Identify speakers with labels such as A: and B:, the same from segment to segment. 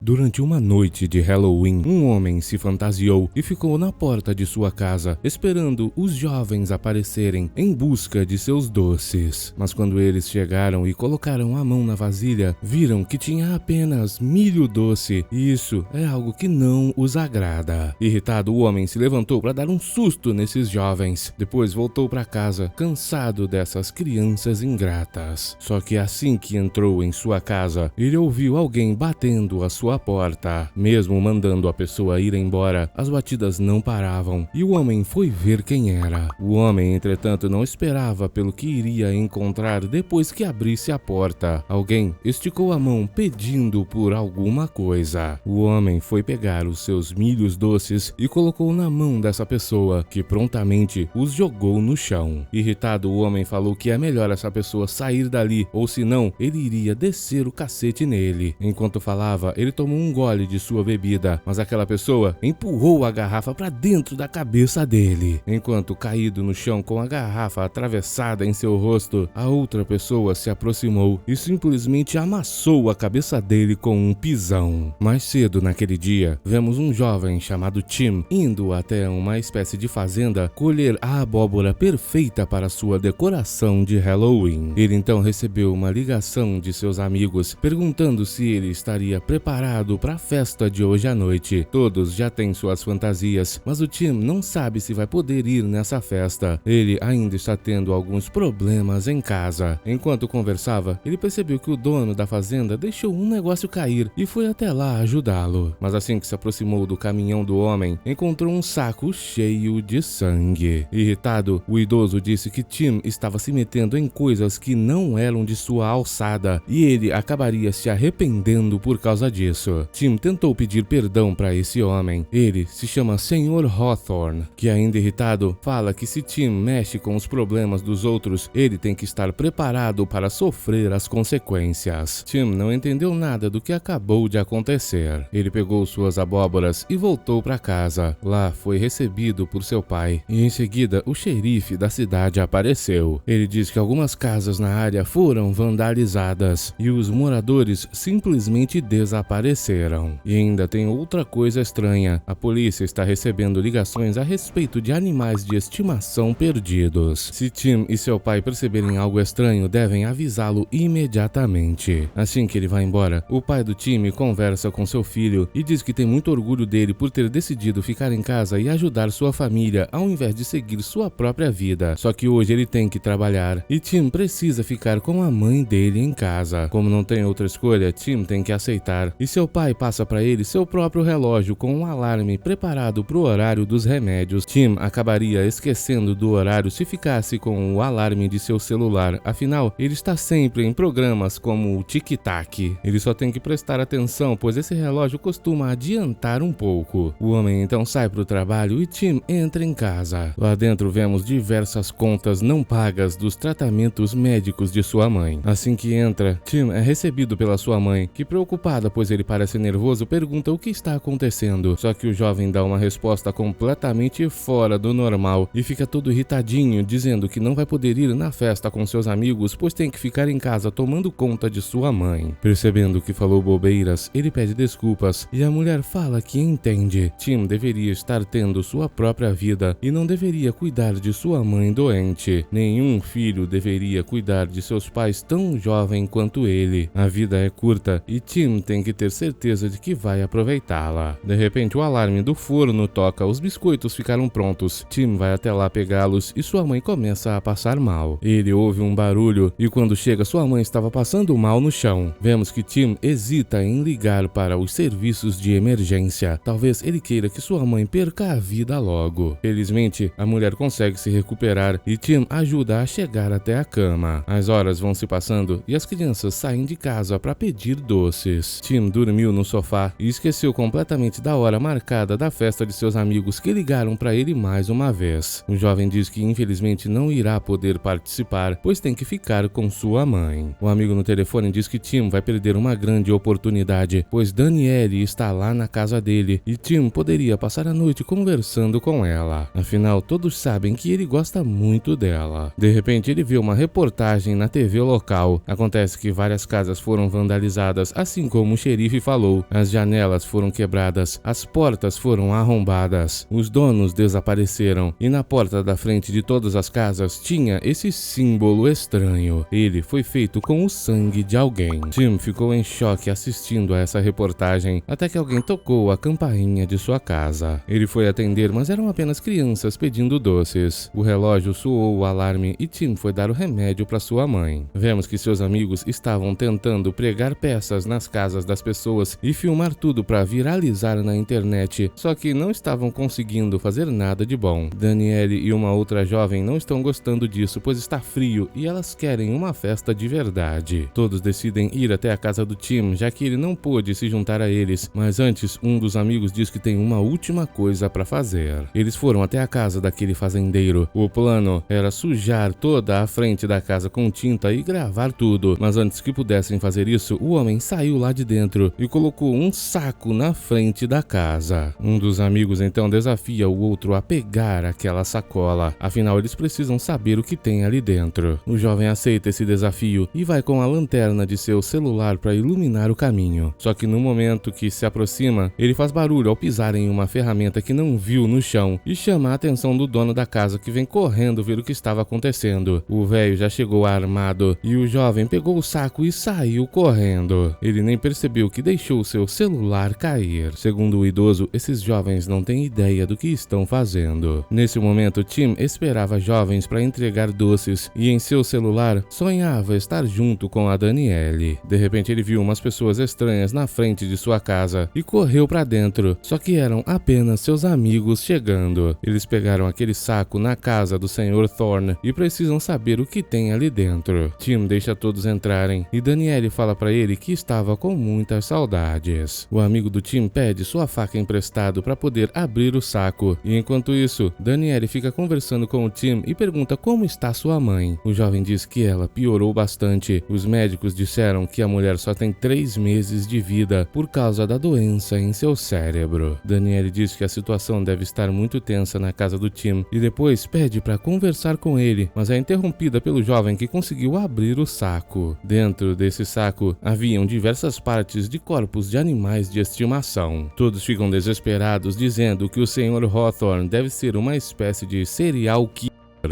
A: Durante uma noite de Halloween, um homem se fantasiou e ficou na porta de sua casa, esperando os jovens aparecerem em busca de seus doces. Mas quando eles chegaram e colocaram a mão na vasilha, viram que tinha apenas milho doce, e isso é algo que não os agrada. Irritado, o homem se levantou para dar um susto nesses jovens. Depois voltou para casa, cansado dessas crianças ingratas. Só que assim que entrou em sua casa, ele ouviu alguém batendo a sua porta. Mesmo mandando a pessoa ir embora, as batidas não paravam e o homem foi ver quem era. O homem, entretanto, não esperava pelo que iria encontrar depois que abrisse a porta. Alguém esticou a mão pedindo por alguma coisa. O homem foi pegar os seus milhos doces e colocou na mão dessa pessoa, que prontamente os jogou no chão. Irritado, o homem falou que é melhor essa pessoa sair dali, ou senão ele iria descer o cacete nele. Enquanto falava, ele tomou um gole de sua bebida, mas aquela pessoa empurrou a garrafa para dentro da cabeça dele. Enquanto caído no chão com a garrafa atravessada em seu rosto, a outra pessoa se aproximou e simplesmente amassou a cabeça dele com um pisão. Mais cedo naquele dia, vemos um jovem chamado Tim indo até uma espécie de fazenda colher a abóbora perfeita para sua decoração de Halloween. Ele então recebeu uma ligação de seus amigos perguntando se ele estaria preparado para a festa de hoje à noite. Todos já têm suas fantasias, mas o Tim não sabe se vai poder ir nessa festa. Ele ainda está tendo alguns problemas em casa. Enquanto conversava, ele percebeu que o dono da fazenda deixou um negócio cair e foi até lá ajudá-lo. Mas assim que se aproximou do caminhão do homem, encontrou um saco cheio de sangue. Irritado, o idoso disse que Tim estava se metendo em coisas que não eram de sua alçada e ele acabaria se arrependendo por causa disso. Tim tentou pedir perdão para esse homem. Ele se chama Sr. Hawthorne, que ainda irritado, fala que se Tim mexe com os problemas dos outros, ele tem que estar preparado para sofrer as consequências. Tim não entendeu nada do que acabou de acontecer. Ele pegou suas abóboras e voltou para casa. Lá foi recebido por seu pai e em seguida o xerife da cidade apareceu. Ele diz que algumas casas na área foram vandalizadas e os moradores simplesmente desapareceram. E ainda tem outra coisa estranha. A polícia está recebendo ligações a respeito de animais de estimação perdidos. Se Tim e seu pai perceberem algo estranho, devem avisá-lo imediatamente. Assim que ele vai embora, o pai do Tim conversa com seu filho e diz que tem muito orgulho dele por ter decidido ficar em casa e ajudar sua família ao invés de seguir sua própria vida. Só que hoje ele tem que trabalhar e Tim precisa ficar com a mãe dele em casa. Como não tem outra escolha, Tim tem que aceitar e seu pai passa para ele seu próprio relógio com um alarme preparado para o horário dos remédios. Tim acabaria esquecendo do horário se ficasse com o alarme de seu celular, afinal ele está sempre em programas como o Tic-Tac. Ele só tem que prestar atenção, pois esse relógio costuma adiantar um pouco. O homem então sai para o trabalho e Tim entra em casa. Lá dentro vemos diversas contas não pagas dos tratamentos médicos de sua mãe. Assim que entra, Tim é recebido pela sua mãe, que preocupada pois ele parece nervoso, pergunta o que está acontecendo. Só que o jovem dá uma resposta completamente fora do normal e fica todo irritadinho, dizendo que não vai poder ir na festa com seus amigos, pois tem que ficar em casa tomando conta de sua mãe. Percebendo que falou bobeiras, ele pede desculpas e a mulher fala que entende. Tim deveria estar tendo sua própria vida e não deveria cuidar de sua mãe doente. Nenhum filho deveria cuidar de seus pais tão jovem quanto ele. A vida é curta e Tim tem que ter certeza de que vai aproveitá-la. De repente, o alarme do forno toca, os biscoitos ficaram prontos. Tim vai até lá pegá-los e sua mãe começa a passar mal. Ele ouve um barulho e quando chega, sua mãe estava passando mal no chão. Vemos que Tim hesita em ligar para os serviços de emergência. Talvez ele queira que sua mãe perca a vida logo. Felizmente, a mulher consegue se recuperar e Tim ajuda a chegar até a cama. As horas vão se passando e as crianças saem de casa para pedir doces. Tim dormiu no sofá e esqueceu completamente da hora marcada da festa de seus amigos que ligaram para ele mais uma vez. O jovem diz que infelizmente não irá poder participar, pois tem que ficar com sua mãe. O amigo no telefone diz que Tim vai perder uma grande oportunidade, pois Danielle está lá na casa dele e Tim poderia passar a noite conversando com ela. Afinal, todos sabem que ele gosta muito dela. De repente, ele vê uma reportagem na TV local. Acontece que várias casas foram vandalizadas, assim como o xerife que falou. As janelas foram quebradas, as portas foram arrombadas, os donos desapareceram e na porta da frente de todas as casas tinha esse símbolo estranho. Ele foi feito com o sangue de alguém. Tim ficou em choque assistindo a essa reportagem até que alguém tocou a campainha de sua casa. Ele foi atender, mas eram apenas crianças pedindo doces. O relógio soou o alarme e Tim foi dar o remédio para sua mãe. Vemos que seus amigos estavam tentando pregar peças nas casas das pessoas e filmar tudo para viralizar na internet, só que não estavam conseguindo fazer nada de bom. Danielle e uma outra jovem não estão gostando disso, pois está frio e elas querem uma festa de verdade. Todos decidem ir até a casa do Tim, já que ele não pôde se juntar a eles, mas antes um dos amigos diz que tem uma última coisa para fazer. Eles foram até a casa daquele fazendeiro. O plano era sujar toda a frente da casa com tinta e gravar tudo, mas antes que pudessem fazer isso, o homem saiu lá de dentro e colocou um saco na frente da casa. Um dos amigos então desafia o outro a pegar aquela sacola, afinal eles precisam saber o que tem ali dentro. O jovem aceita esse desafio e vai com a lanterna de seu celular para iluminar o caminho. Só que no momento que se aproxima, ele faz barulho ao pisar em uma ferramenta que não viu no chão e chama a atenção do dono da casa, que vem correndo ver o que estava acontecendo. O velho já chegou armado e o jovem pegou o saco e saiu correndo. Ele nem percebeu que deixou seu celular cair. Segundo o idoso, esses jovens não têm ideia do que estão fazendo. Nesse momento, Tim esperava jovens para entregar doces e em seu celular sonhava estar junto com a Danielle. De repente ele viu umas pessoas estranhas na frente de sua casa e correu para dentro, só que eram apenas seus amigos chegando. Eles pegaram aquele saco na casa do Sr. Thorne e precisam saber o que tem ali dentro. Tim deixa todos entrarem e Danielle fala para ele que estava com muitas saudades. O amigo do Tim pede sua faca emprestado para poder abrir o saco e enquanto isso, Danielle fica conversando com o Tim e pergunta como está sua mãe. O jovem diz que ela piorou bastante. Os médicos disseram que a mulher só tem 3 meses de vida por causa da doença em seu cérebro. Danielle diz que a situação deve estar muito tensa na casa do Tim e depois pede para conversar com ele, mas é interrompida pelo jovem que conseguiu abrir o saco. Dentro desse saco haviam diversas partes de corpos de animais de estimação. Todos ficam desesperados dizendo que o Sr. Hawthorne deve ser uma espécie de serial killer.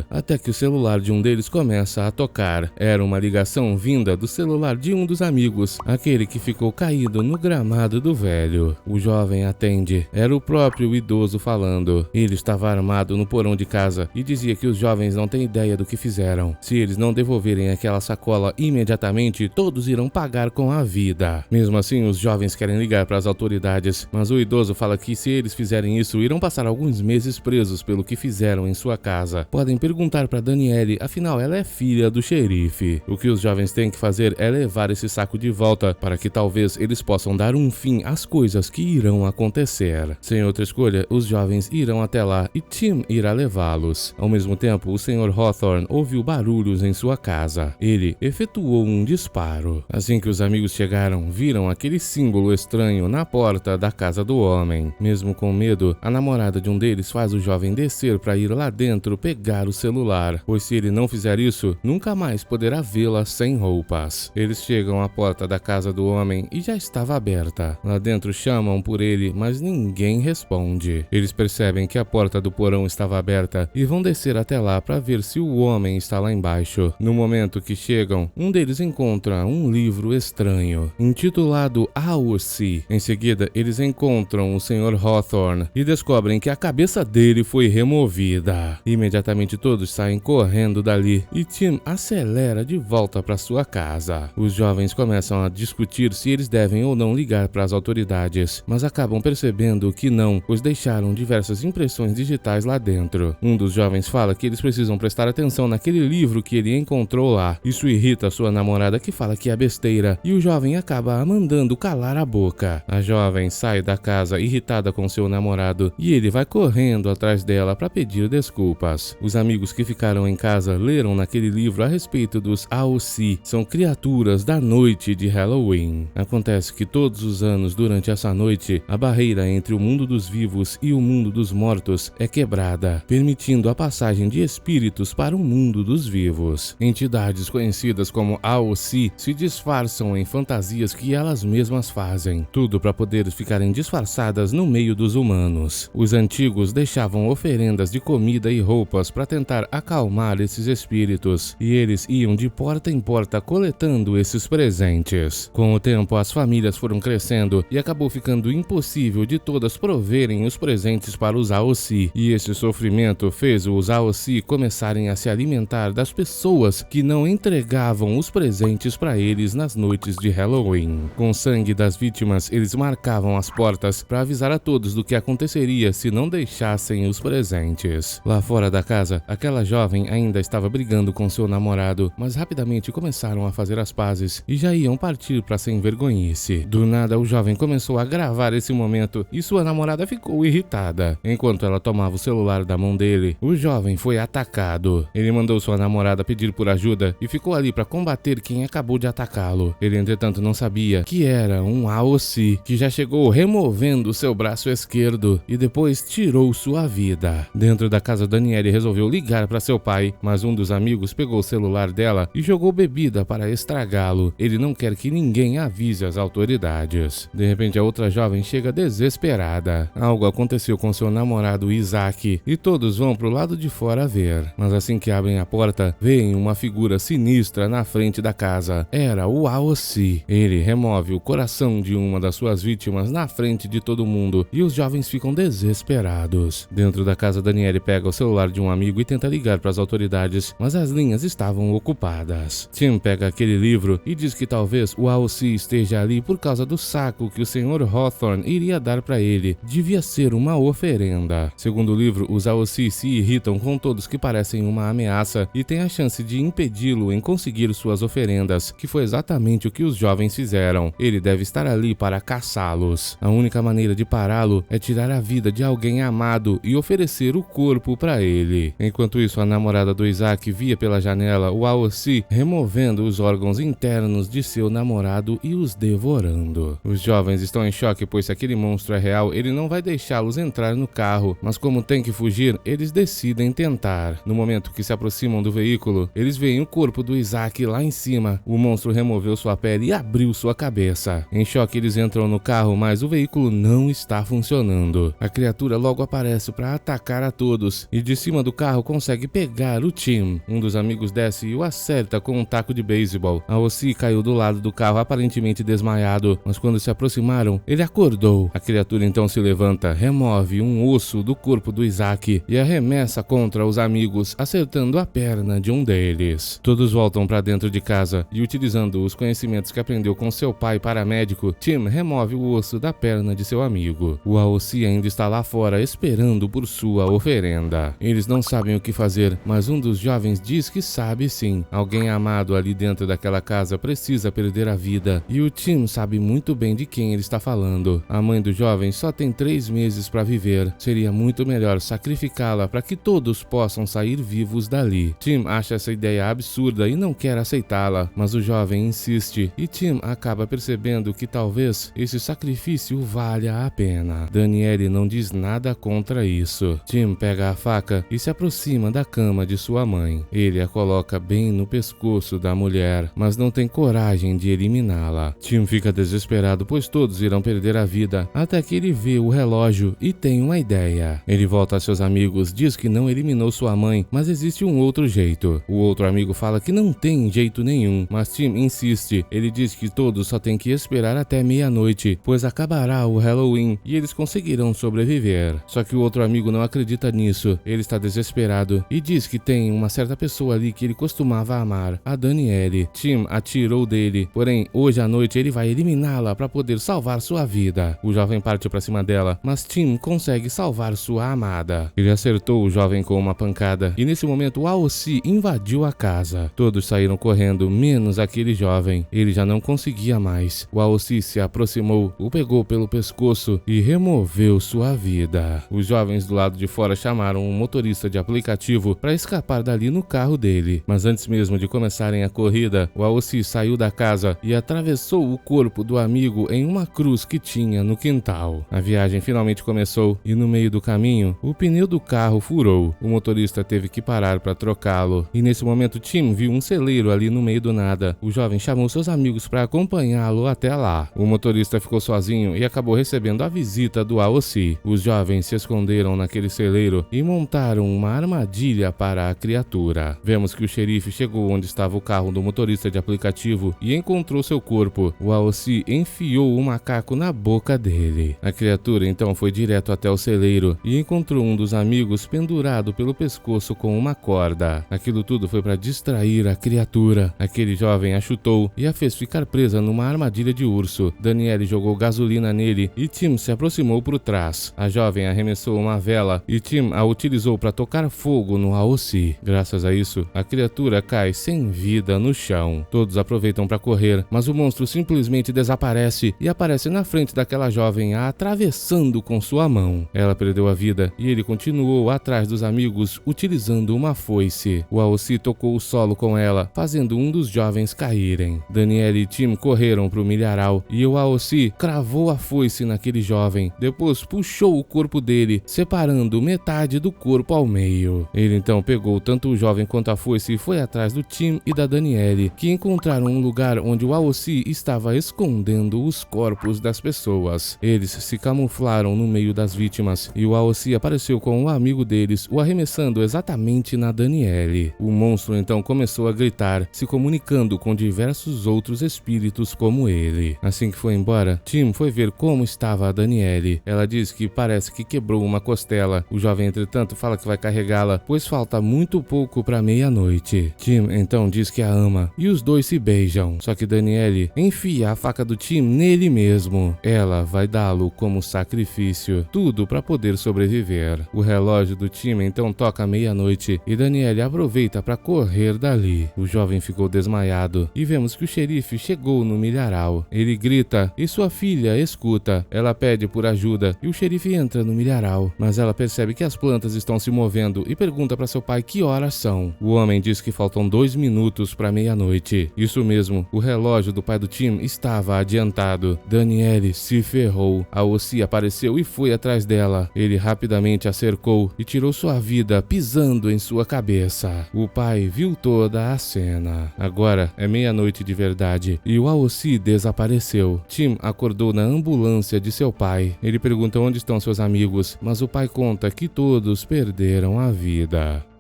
A: Até que o celular de um deles começa a tocar. Era uma ligação vinda do celular de um dos amigos, aquele que ficou caído no gramado do velho. O jovem atende. Era o próprio idoso falando. Ele estava armado no porão de casa e dizia que os jovens não têm ideia do que fizeram. Se eles não devolverem aquela sacola imediatamente, todos irão pagar com a vida. Mesmo assim, os jovens querem ligar para as autoridades, mas o idoso fala que se eles fizerem isso, irão passar alguns meses presos pelo que fizeram em sua casa. Podem perguntar para Danielle, afinal ela é filha do xerife. O que os jovens têm que fazer é levar esse saco de volta para que talvez eles possam dar um fim às coisas que irão acontecer. Sem outra escolha, os jovens irão até lá e Tim irá levá-los. Ao mesmo tempo, o Sr. Hawthorne ouviu barulhos em sua casa. Ele efetuou um disparo. Assim que os amigos chegaram, viram aquele símbolo estranho na porta da casa do homem. Mesmo com medo, a namorada de um deles faz o jovem descer para ir lá dentro pegar o celular, pois se ele não fizer isso, nunca mais poderá vê-la sem roupas. Eles chegam à porta da casa do homem e já estava aberta. Lá dentro chamam por ele, mas ninguém responde. Eles percebem que a porta do porão estava aberta e vão descer até lá para ver se o homem está lá embaixo. No momento que chegam, um deles encontra um livro estranho, intitulado Our Sea. Em seguida, eles encontram o Sr. Hawthorne e descobrem que a cabeça dele foi removida. Imediatamente todos saem correndo dali e Tim acelera de volta para sua casa. Os jovens começam a discutir se eles devem ou não ligar para as autoridades, mas acabam percebendo que não, pois deixaram diversas impressões digitais lá dentro. Um dos jovens fala que eles precisam prestar atenção naquele livro que ele encontrou lá. Isso irrita sua namorada, que fala que é besteira, e o jovem acaba a mandando calar a boca. A jovem sai da casa irritada com seu namorado e ele vai correndo atrás dela para pedir desculpas. Os amigos amigos que ficaram em casa leram naquele livro a respeito dos Aosi, são criaturas da noite de Halloween. Acontece que todos os anos, durante essa noite, a barreira entre o mundo dos vivos e o mundo dos mortos é quebrada, permitindo a passagem de espíritos para o mundo dos vivos. Entidades conhecidas como Aosi se disfarçam em fantasias que elas mesmas fazem, tudo para poder ficarem disfarçadas no meio dos humanos. Os antigos deixavam oferendas de comida e roupas para tentar acalmar esses espíritos, e eles iam de porta em porta coletando esses presentes. Com o tempo, as famílias foram crescendo e acabou ficando impossível de todas proverem os presentes para os Aosi, e esse sofrimento fez os Aosi começarem a se alimentar das pessoas que não entregavam os presentes para eles nas noites de Halloween. Com o sangue das vítimas, eles marcavam as portas para avisar a todos do que aconteceria se não deixassem os presentes. Lá fora da casa, aquela jovem ainda estava brigando com seu namorado, mas rapidamente começaram a fazer as pazes e já iam partir para sem vergonhice. Do nada, o jovem começou a gravar esse momento e sua namorada ficou irritada. Enquanto ela tomava o celular da mão dele, o jovem foi atacado. Ele mandou sua namorada pedir por ajuda e ficou ali para combater quem acabou de atacá-lo. Ele, entretanto, não sabia que era um Aosi, que já chegou removendo seu braço esquerdo e depois tirou sua vida. Dentro da casa, Daniele resolveu ligar para seu pai, mas um dos amigos pegou o celular dela e jogou bebida para estragá-lo. Ele não quer que ninguém avise as autoridades. De repente, a outra jovem chega desesperada. Algo aconteceu com seu namorado Isaac e todos vão pro lado de fora ver. Mas assim que abrem a porta, veem uma figura sinistra na frente da casa. Era o Aosi. Ele remove o coração de uma das suas vítimas na frente de todo mundo e os jovens ficam desesperados. Dentro da casa, Daniele pega o celular de um amigo e tenta ligar para as autoridades, mas as linhas estavam ocupadas. Tim pega aquele livro e diz que talvez o Aosi esteja ali por causa do saco que o Sr. Hawthorne iria dar para ele. Devia ser uma oferenda. Segundo o livro, os Aosi se irritam com todos que parecem uma ameaça e têm a chance de impedi-lo em conseguir suas oferendas, que foi exatamente o que os jovens fizeram. Ele deve estar ali para caçá-los. A única maneira de pará-lo é tirar a vida de alguém amado e oferecer o corpo para ele. Enquanto isso, a namorada do Isaac via pela janela o Aosi removendo os órgãos internos de seu namorado e os devorando. Os jovens estão em choque, pois se aquele monstro é real, ele não vai deixá-los entrar no carro, mas como tem que fugir, eles decidem tentar. No momento que se aproximam do veículo, eles veem o corpo do Isaac lá em cima. O monstro removeu sua pele e abriu sua cabeça. Em choque, eles entram no carro, mas o veículo não está funcionando. A criatura logo aparece para atacar a todos e de cima do carro consegue pegar o Tim. Um dos amigos desce e o acerta com um taco de beisebol. Aosi caiu do lado do carro aparentemente desmaiado, mas quando se aproximaram, ele acordou. A criatura então se levanta, remove um osso do corpo do Isaac e arremessa contra os amigos, acertando a perna de um deles. Todos voltam para dentro de casa e, utilizando os conhecimentos que aprendeu com seu pai paramédico, Tim remove o osso da perna de seu amigo. O Aosi ainda está lá fora esperando por sua oferenda. Eles não sabem o que fazer, mas um dos jovens diz que sabe sim. Alguém amado ali dentro daquela casa precisa perder a vida e o Tim sabe muito bem de quem ele está falando. A mãe do jovem só tem 3 meses para viver. Seria muito melhor sacrificá-la para que todos possam sair vivos dali. Tim acha essa ideia absurda e não quer aceitá-la, mas o jovem insiste e Tim acaba percebendo que talvez esse sacrifício valha a pena. Daniele não diz nada contra isso. Tim pega a faca e se aproxima da cama de sua mãe. Ele a coloca bem no pescoço da mulher, mas não tem coragem de eliminá-la. Tim fica desesperado, pois todos irão perder a vida, até que ele vê o relógio e tem uma ideia. Ele volta a seus amigos, diz que não eliminou sua mãe, mas existe um outro jeito. O outro amigo fala que não tem jeito nenhum, mas Tim insiste. Ele diz que todos só têm que esperar até meia-noite, pois acabará o Halloween e eles conseguirão sobreviver. Só que o outro amigo não acredita nisso. Ele está desesperado e diz que tem uma certa pessoa ali que ele costumava amar, a Daniele. Tim atirou dele, porém hoje à noite ele vai eliminá-la para poder salvar sua vida. O jovem parte para cima dela, mas Tim consegue salvar sua amada. Ele acertou o jovem com uma pancada e nesse momento o Aosi invadiu a casa. Todos saíram correndo, menos aquele jovem. Ele já não conseguia mais. O Aosi se aproximou, o pegou pelo pescoço e removeu sua vida. Os jovens do lado de fora chamaram um motorista de aplicativo aplicativo para escapar dali no carro dele. Mas antes mesmo de começarem a corrida, o Aoshi saiu da casa e atravessou o corpo do amigo em uma cruz que tinha no quintal. A viagem finalmente começou e no meio do caminho, o pneu do carro furou. O motorista teve que parar para trocá-lo. E nesse momento Tim viu um celeiro ali no meio do nada. O jovem chamou seus amigos para acompanhá-lo até lá. O motorista ficou sozinho e acabou recebendo a visita do Aoshi. Os jovens se esconderam naquele celeiro e montaram uma armadilha para a criatura. Vemos que o xerife chegou onde estava o carro do motorista de aplicativo e encontrou seu corpo. O Aoshi enfiou o macaco na boca dele. A criatura então foi direto até o celeiro e encontrou um dos amigos pendurado pelo pescoço com uma corda. Aquilo tudo foi para distrair a criatura. Aquele jovem a chutou e a fez ficar presa numa armadilha de urso. Daniele jogou gasolina nele e Tim se aproximou por trás. A jovem arremessou uma vela e Tim a utilizou para tocar fogo no Aoshi. Graças a isso, a criatura cai sem vida no chão. Todos aproveitam para correr, mas o monstro simplesmente desaparece e aparece na frente daquela jovem a atravessando com sua mão. Ela perdeu a vida e ele continuou atrás dos amigos utilizando uma foice. O Aoshi tocou o solo com ela, fazendo um dos jovens caírem. Daniele e Tim correram para o milharal e o Aoshi cravou a foice naquele jovem. Depois puxou o corpo dele, separando metade do corpo ao meio. Ele então pegou tanto o jovem quanto a foice e foi atrás do Tim e da Daniele, que encontraram um lugar onde o Aoshi estava escondendo os corpos das pessoas. Eles se camuflaram no meio das vítimas e o Aoshi apareceu com um amigo deles, o arremessando exatamente na Daniele. O monstro então começou a gritar, se comunicando com diversos outros espíritos como ele. Assim que foi embora, Tim foi ver como estava a Daniele. Ela diz que parece que quebrou uma costela. O jovem, entretanto, fala que vai carregá-la, pois falta muito pouco para meia-noite. Tim então diz que a ama e os dois se beijam. Só que Daniele enfia a faca do Tim nele mesmo. Ela vai dá-lo como sacrifício, tudo para poder sobreviver. O relógio do Tim então toca meia-noite e Daniele aproveita para correr dali. O jovem ficou desmaiado e vemos que o xerife chegou no milharal. Ele grita e sua filha escuta. Ela pede por ajuda e o xerife entra no milharal, mas ela percebe que as plantas estão se movendo e pergunta para seu pai que horas são. O homem diz que faltam 2 minutos para meia-noite. Isso mesmo, o relógio do pai do Tim estava adiantado. Daniele se ferrou. Aoshi apareceu e foi atrás dela. Ele rapidamente a cercou e tirou sua vida pisando em sua cabeça. O pai viu toda a cena. Agora é meia-noite de verdade e o Aoshi desapareceu. Tim acordou na ambulância de seu pai. Ele pergunta onde estão seus amigos, mas o pai conta que todos perderam a vida.